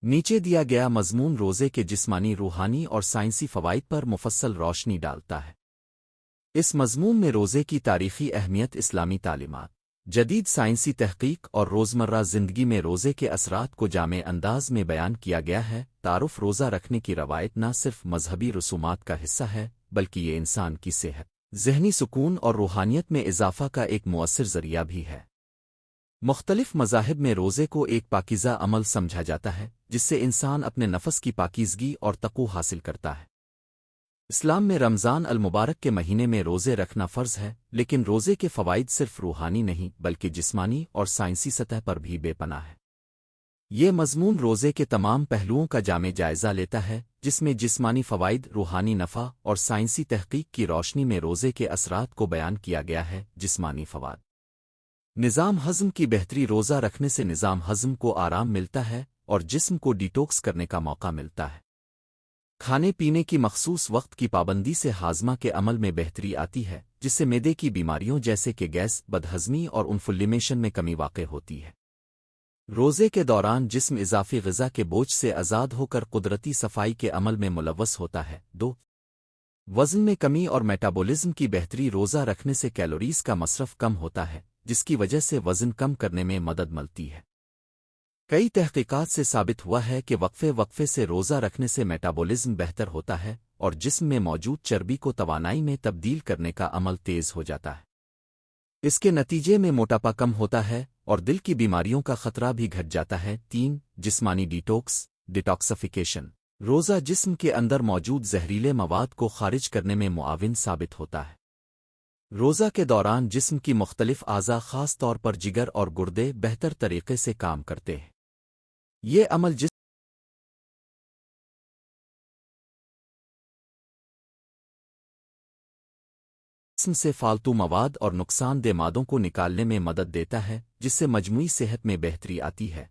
نیچے دیا گیا مضمون روزے کے جسمانی، روحانی اور سائنسی فوائد پر مفصل روشنی ڈالتا ہے۔ اس مضمون میں روزے کی تاریخی اہمیت، اسلامی تعلیمات، جدید سائنسی تحقیق اور روزمرہ زندگی میں روزے کے اثرات کو جامع انداز میں بیان کیا گیا ہے۔ تعارف: روزہ رکھنے کی روایت نہ صرف مذہبی رسومات کا حصہ ہے، بلکہ یہ انسان کی صحت، ذہنی سکون اور روحانیت میں اضافہ کا ایک مؤثر ذریعہ بھی ہے۔ مختلف مذاہب میں روزے کو ایک پاکیزہ عمل سمجھا جاتا ہے، جس سے انسان اپنے نفس کی پاکیزگی اور تقوی حاصل کرتا ہے۔ اسلام میں رمضان المبارک کے مہینے میں روزے رکھنا فرض ہے، لیکن روزے کے فوائد صرف روحانی نہیں بلکہ جسمانی اور سائنسی سطح پر بھی بے پناہ ہے۔ یہ مضمون روزے کے تمام پہلوؤں کا جامع جائزہ لیتا ہے، جس میں جسمانی فوائد، روحانی نفع اور سائنسی تحقیق کی روشنی میں روزے کے اثرات کو بیان کیا گیا ہے۔ جسمانی فوائد: نظام ہضم کی بہتری: روزہ رکھنے سے نظام ہضم کو آرام ملتا ہے اور جسم کو ڈیٹوکس کرنے کا موقع ملتا ہے۔ کھانے پینے کی مخصوص وقت کی پابندی سے ہاضمہ کے عمل میں بہتری آتی ہے، جس سے معدے کی بیماریوں جیسے کہ گیس، بدہضمی اور انفلیمیشن میں کمی واقع ہوتی ہے۔ روزے کے دوران جسم اضافی غذا کے بوجھ سے آزاد ہو کر قدرتی صفائی کے عمل میں ملوث ہوتا ہے۔ وزن میں کمی اور میٹابولزم کی بہتری: روزہ رکھنے سے کیلوریز کا مصرف کم ہوتا ہے، جس کی وجہ سے وزن کم کرنے میں مدد ملتی ہے۔ کئی تحقیقات سے ثابت ہوا ہے کہ وقفے سے روزہ رکھنے سے میٹابولزم بہتر ہوتا ہے اور جسم میں موجود چربی کو توانائی میں تبدیل کرنے کا عمل تیز ہو جاتا ہے۔ اس کے نتیجے میں موٹاپا کم ہوتا ہے اور دل کی بیماریوں کا خطرہ بھی گھٹ جاتا ہے۔ جسمانی ڈیٹاکسیفیکیشن: روزہ جسم کے اندر موجود زہریلے مواد کو خارج کرنے میں معاون ثابت ہوتا ہے۔ روزہ کے دوران جسم کی مختلف اعضاء، خاص طور پر جگر اور گردے، بہتر طریقے سے کام کرتے ہیں۔ یہ عمل جسم سے فالتو مواد اور نقصان دہ مادوں کو نکالنے میں مدد دیتا ہے، جس سے مجموعی صحت میں بہتری آتی ہے۔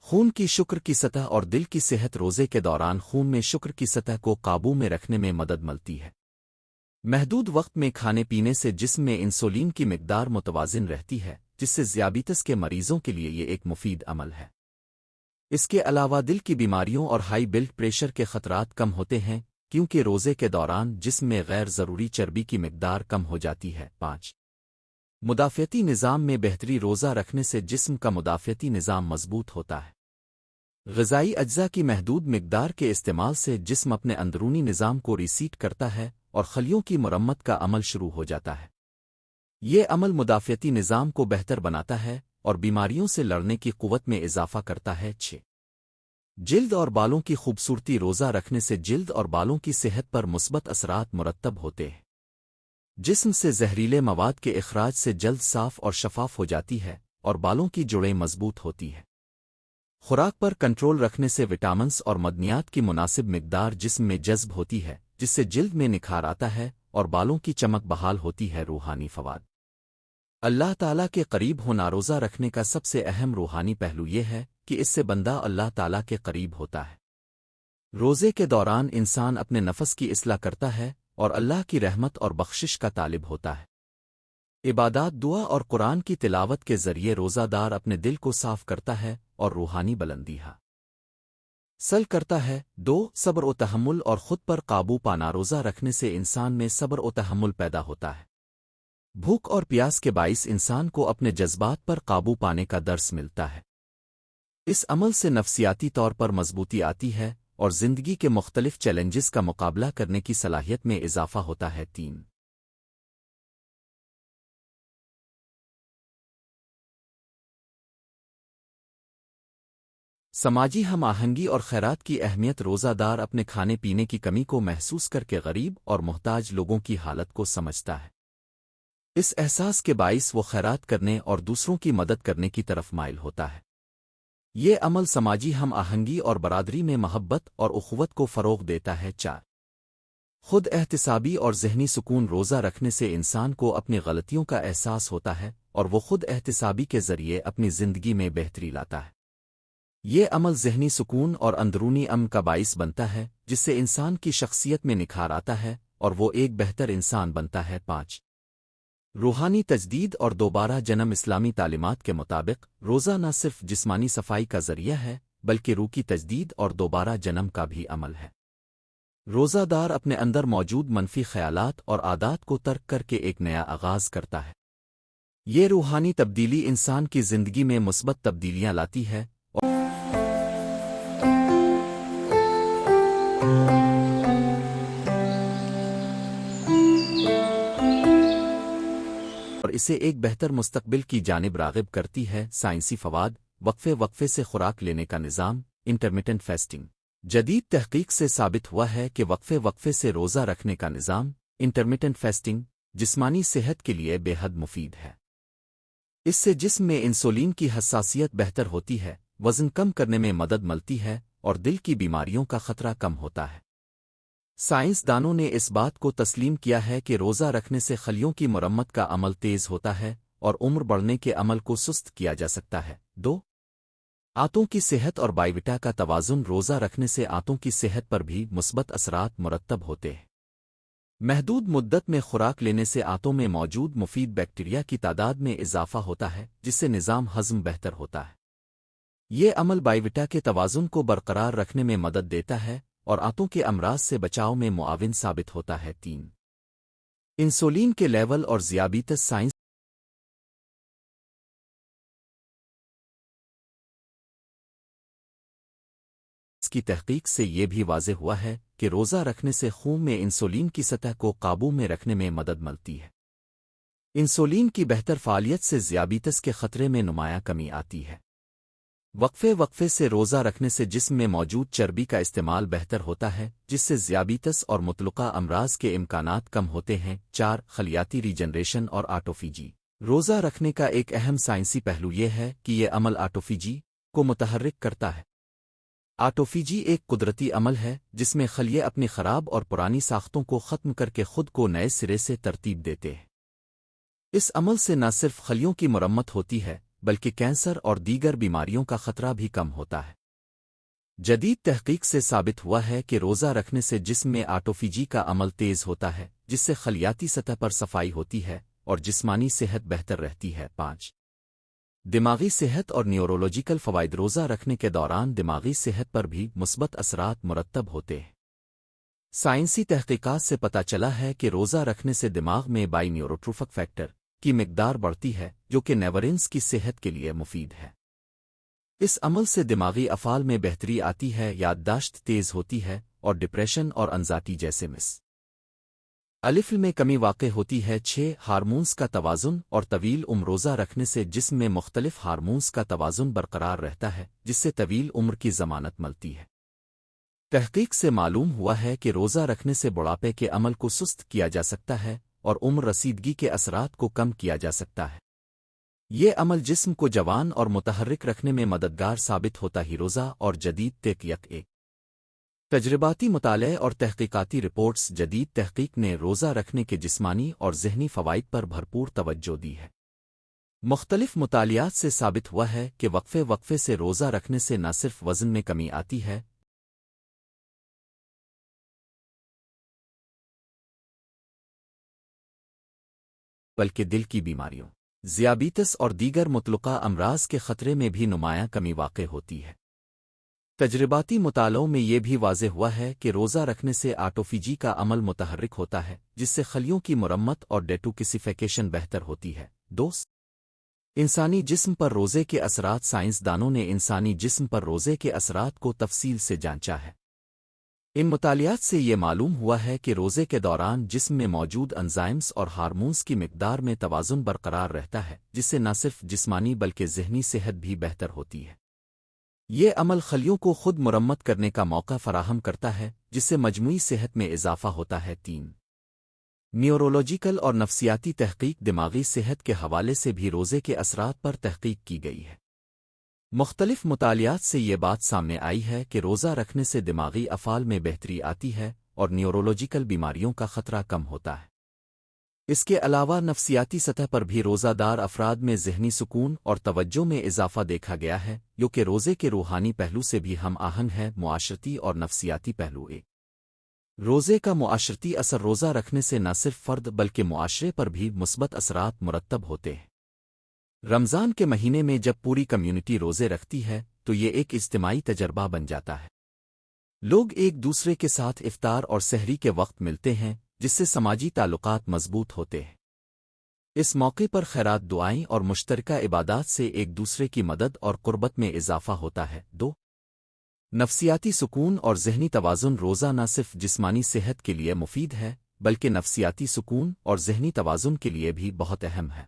خون کی شکر کی سطح اور دل کی صحت: روزے کے دوران خون میں شکر کی سطح کو قابو میں رکھنے میں مدد ملتی ہے۔ محدود وقت میں کھانے پینے سے جسم میں انسولین کی مقدار متوازن رہتی ہے، جس سے ذیابیطس کے مریضوں کے لیے یہ ایک مفید عمل ہے۔ اس کے علاوہ دل کی بیماریوں اور ہائی بلڈ پریشر کے خطرات کم ہوتے ہیں، کیونکہ روزے کے دوران جسم میں غیر ضروری چربی کی مقدار کم ہو جاتی ہے۔ مدافعتی نظام میں بہتری: روزہ رکھنے سے جسم کا مدافعتی نظام مضبوط ہوتا ہے۔ غذائی اجزاء کی محدود مقدار کے استعمال سے جسم اپنے اندرونی نظام کو ریسیٹ کرتا ہے اور خلیوں کی مرمت کا عمل شروع ہو جاتا ہے۔ یہ عمل مدافعتی نظام کو بہتر بناتا ہے اور بیماریوں سے لڑنے کی قوت میں اضافہ کرتا ہے۔ جلد اور بالوں کی خوبصورتی: روزہ رکھنے سے جلد اور بالوں کی صحت پر مثبت اثرات مرتب ہوتے ہیں۔ جسم سے زہریلے مواد کے اخراج سے جلد صاف اور شفاف ہو جاتی ہے اور بالوں کی جڑیں مضبوط ہوتی ہے۔ خوراک پر کنٹرول رکھنے سے وٹامنز اور معدنیات کی مناسب مقدار جسم میں جذب ہوتی ہے، جس سے جلد میں نکھار آتا ہے اور بالوں کی چمک بحال ہوتی ہے۔ روحانی فوائد: اللہ تعالیٰ کے قریب ہونا: روزہ رکھنے کا سب سے اہم روحانی پہلو یہ ہے کہ اس سے بندہ اللہ تعالیٰ کے قریب ہوتا ہے۔ روزے کے دوران انسان اپنے نفس کی اصلاح کرتا ہے اور اللہ کی رحمت اور بخشش کا طالب ہوتا ہے۔ عبادات، دعا اور قرآن کی تلاوت کے ذریعے روزہ دار اپنے دل کو صاف کرتا ہے اور روحانی بلندی حاصل کرتا ہے۔ صبر و تحمل اور خود پر قابو پانا: روزہ رکھنے سے انسان میں صبر و تحمل پیدا ہوتا ہے۔ بھوک اور پیاس کے باعث انسان کو اپنے جذبات پر قابو پانے کا درس ملتا ہے۔ اس عمل سے نفسیاتی طور پر مضبوطی آتی ہے اور زندگی کے مختلف چیلنجز کا مقابلہ کرنے کی صلاحیت میں اضافہ ہوتا ہے۔ سماجی ہم آہنگی اور خیرات کی اہمیت: روزہ دار اپنے کھانے پینے کی کمی کو محسوس کر کے غریب اور محتاج لوگوں کی حالت کو سمجھتا ہے۔ اس احساس کے باعث وہ خیرات کرنے اور دوسروں کی مدد کرنے کی طرف مائل ہوتا ہے۔ یہ عمل سماجی ہم آہنگی اور برادری میں محبت اور اخوت کو فروغ دیتا ہے۔ خود احتسابی اور ذہنی سکون: روزہ رکھنے سے انسان کو اپنی غلطیوں کا احساس ہوتا ہے اور وہ خود احتسابی کے ذریعے اپنی زندگی میں بہتری لاتا ہے۔ یہ عمل ذہنی سکون اور اندرونی امن کا باعث بنتا ہے، جس سے انسان کی شخصیت میں نکھار آتا ہے اور وہ ایک بہتر انسان بنتا ہے۔ روحانی تجدید اور دوبارہ جنم: اسلامی تعلیمات کے مطابق روزہ نہ صرف جسمانی صفائی کا ذریعہ ہے بلکہ روح کی تجدید اور دوبارہ جنم کا بھی عمل ہے۔ روزہ دار اپنے اندر موجود منفی خیالات اور عادات کو ترک کر کے ایک نیا آغاز کرتا ہے۔ یہ روحانی تبدیلی انسان کی زندگی میں مثبت تبدیلیاں لاتی ہے اور اسے ایک بہتر مستقبل کی جانب راغب کرتی ہے۔ سائنسی فوائد: وقفے وقفے سے خوراک لینے کا نظام، انٹرمیٹنٹ فاسٹنگ۔ جدید تحقیق سے ثابت ہوا ہے کہ وقفے وقفے سے روزہ رکھنے کا نظام، انٹرمیٹنٹ فاسٹنگ، جسمانی صحت کے لیے بے حد مفید ہے۔ اس سے جسم میں انسولین کی حساسیت بہتر ہوتی ہے، وزن کم کرنے میں مدد ملتی ہے اور دل کی بیماریوں کا خطرہ کم ہوتا ہے۔ سائنس دانوں نے اس بات کو تسلیم کیا ہے کہ روزہ رکھنے سے خلیوں کی مرمت کا عمل تیز ہوتا ہے اور عمر بڑھنے کے عمل کو سست کیا جا سکتا ہے۔ 2. آنتوں کی صحت اور بائیوٹا کا توازن۔ روزہ رکھنے سے آنتوں کی صحت پر بھی مثبت اثرات مرتب ہوتے ہیں۔ محدود مدت میں خوراک لینے سے آنتوں میں موجود مفید بیکٹیریا کی تعداد میں اضافہ ہوتا ہے، جس سے نظام ہضم بہتر ہوتا ہے۔ یہ عمل بائیوٹا کے توازن کو برقرار رکھنے میں مدد دیتا ہے اور آنتوں کے امراض سے بچاؤ میں معاون ثابت ہوتا ہے۔ 3. انسولین کے لیول اور ذیابیطس۔ سائنس کی تحقیق سے یہ بھی واضح ہوا ہے کہ روزہ رکھنے سے خون میں انسولین کی سطح کو قابو میں رکھنے میں مدد ملتی ہے۔ انسولین کی بہتر فعالیت سے ذیابیطس کے خطرے میں نمایاں کمی آتی ہے۔ وقفے وقفے سے روزہ رکھنے سے جسم میں موجود چربی کا استعمال بہتر ہوتا ہے، جس سے ذیابیطس اور متعلقہ امراض کے امکانات کم ہوتے ہیں۔ 4. خلیاتی ریجنریشن اور آٹوفیجی۔ روزہ رکھنے کا ایک اہم سائنسی پہلو یہ ہے کہ یہ عمل آٹوفیجی کو متحرک کرتا ہے۔ آٹوفیجی ایک قدرتی عمل ہے جس میں خلیے اپنی خراب اور پرانی ساختوں کو ختم کر کے خود کو نئے سرے سے ترتیب دیتے ہیں۔ اس عمل سے نہ صرف خلیوں کی مرمت ہوتی ہے بلکہ کینسر اور دیگر بیماریوں کا خطرہ بھی کم ہوتا ہے۔ جدید تحقیق سے ثابت ہوا ہے کہ روزہ رکھنے سے جسم میں آٹوفیجی کا عمل تیز ہوتا ہے، جس سے خلیاتی سطح پر صفائی ہوتی ہے اور جسمانی صحت بہتر رہتی ہے۔ 5. دماغی صحت اور نیورولوجیکل فوائد۔ روزہ رکھنے کے دوران دماغی صحت پر بھی مثبت اثرات مرتب ہوتے ہیں۔ سائنسی تحقیقات سے پتہ چلا ہے کہ روزہ رکھنے سے دماغ میں بائی نیوروٹروفک فیکٹر کی مقدار بڑھتی ہے، جو کہ نیورونز کی صحت کے لیے مفید ہے۔ اس عمل سے دماغی افعال میں بہتری آتی ہے، یادداشت تیز ہوتی ہے اور ڈپریشن اور انزائٹی جیسے الف میں کمی واقع ہوتی ہے۔ 6. ہارمونز کا توازن اور طویل عمر۔ روزہ رکھنے سے جسم میں مختلف ہارمونز کا توازن برقرار رہتا ہے، جس سے طویل عمر کی ضمانت ملتی ہے۔ تحقیق سے معلوم ہوا ہے کہ روزہ رکھنے سے بڑھاپے کے عمل کو سست کیا جا سکتا ہے اور عمر رسیدگی کے اثرات کو کم کیا جا سکتا ہے۔ یہ عمل جسم کو جوان اور متحرک رکھنے میں مددگار ثابت ہوتا ہی۔ روزہ اور جدید تحقیق۔ ایک تجرباتی مطالعے اور تحقیقاتی رپورٹس۔ جدید تحقیق نے روزہ رکھنے کے جسمانی اور ذہنی فوائد پر بھرپور توجہ دی ہے۔ مختلف مطالعات سے ثابت ہوا ہے کہ وقفے وقفے سے روزہ رکھنے سے نہ صرف وزن میں کمی آتی ہے بلکہ دل کی بیماریوں، ذیابیطس اور دیگر متعلقہ امراض کے خطرے میں بھی نمایاں کمی واقع ہوتی ہے۔ تجرباتی مطالعوں میں یہ بھی واضح ہوا ہے کہ روزہ رکھنے سے آٹوفیجی کا عمل متحرک ہوتا ہے، جس سے خلیوں کی مرمت اور ڈیٹوکسیفیکیشن بہتر ہوتی ہے۔ 2. انسانی جسم پر روزے کے اثرات۔ سائنسدانوں نے انسانی جسم پر روزے کے اثرات کو تفصیل سے جانچا ہے۔ ان مطالعات سے یہ معلوم ہوا ہے کہ روزے کے دوران جسم میں موجود انزائمز اور ہارمونز کی مقدار میں توازن برقرار رہتا ہے، جس سے نہ صرف جسمانی بلکہ ذہنی صحت بھی بہتر ہوتی ہے۔ یہ عمل خلیوں کو خود مرمت کرنے کا موقع فراہم کرتا ہے، جس سے مجموعی صحت میں اضافہ ہوتا ہے۔ 3. نیورولوجیکل اور نفسیاتی تحقیق۔ دماغی صحت کے حوالے سے بھی روزے کے اثرات پر تحقیق کی گئی ہے۔ مختلف مطالعات سے یہ بات سامنے آئی ہے کہ روزہ رکھنے سے دماغی افعال میں بہتری آتی ہے اور نیورولوجیکل بیماریوں کا خطرہ کم ہوتا ہے۔ اس کے علاوہ نفسیاتی سطح پر بھی روزہ دار افراد میں ذہنی سکون اور توجہ میں اضافہ دیکھا گیا ہے، جو کہ روزے کے روحانی پہلو سے بھی ہم آہنگ ہے۔ معاشرتی اور نفسیاتی پہلو۔ ایک روزے کا معاشرتی اثر۔ روزہ رکھنے سے نہ صرف فرد بلکہ معاشرے پر بھی مثبت اثرات مرتب ہوتے ہیں۔ رمضان کے مہینے میں جب پوری کمیونٹی روزے رکھتی ہے تو یہ ایک اجتماعی تجربہ بن جاتا ہے۔ لوگ ایک دوسرے کے ساتھ افطار اور سحری کے وقت ملتے ہیں، جس سے سماجی تعلقات مضبوط ہوتے ہیں۔ اس موقع پر خیرات دعائیں اور مشترکہ عبادات سے ایک دوسرے کی مدد اور قربت میں اضافہ ہوتا ہے۔ 2 نفسیاتی سکون اور ذہنی توازن روزہ نہ صرف جسمانی صحت کے لیے مفید ہے، بلکہ نفسیاتی سکون اور ذہنی توازن کے لیے بھی بہت اہم ہے۔